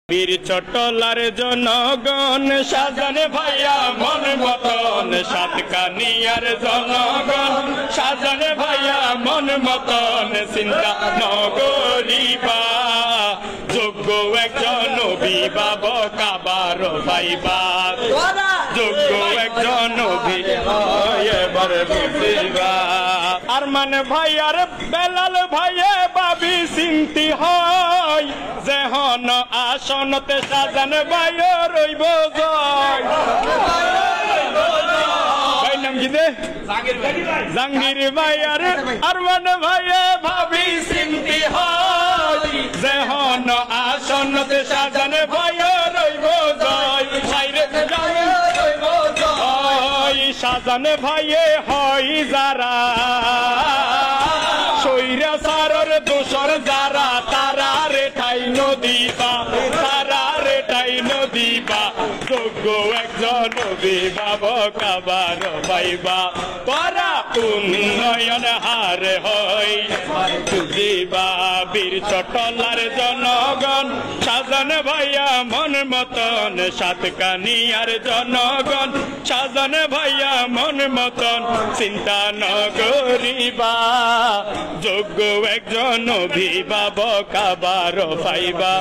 বীর চটলার জনগণ সাজানে ভাইয়া মন মতন সাতকানিয়ার জনগণ সাজানে ভাইয়া মন মতন চিন্তা নগরিবা যোগ্য একজন অভিভাব কাবার ভাইবা যোগ্য একজন এবার বুঝিবা আর মানে ভাই আর বেলাল ভাইয়ে ভাবি চিন্তি হয় যেহন আসনতে সাজানে ভাই রইব জয় ভাই নাম কি দে জাহাঙ্গীর ভাই আর মানে ভাইয়ে ভাবি চিন্তি হয় যেহন আসনতে সাজানে ভাই রইব জয় সাজানে ভাইয়ে হয় যারা সৈরা সারর দোসর যারা তারা রে ঠাই নদীবা তারা রে ঠাই নদীবা যোগ্য একজন অভিভাবক আবার পাইবা পরা উন্নয়ন হার হয় বুঝিবা বীর চটলার জনগণ সাজানে ভাইয়া মন মতন সাতকানিয়ার জনগণ সাজানে ভাইয়া মন মতন চিন্তা নগরিবা যোগ্য একজন অভিভাবক আবার পাইবা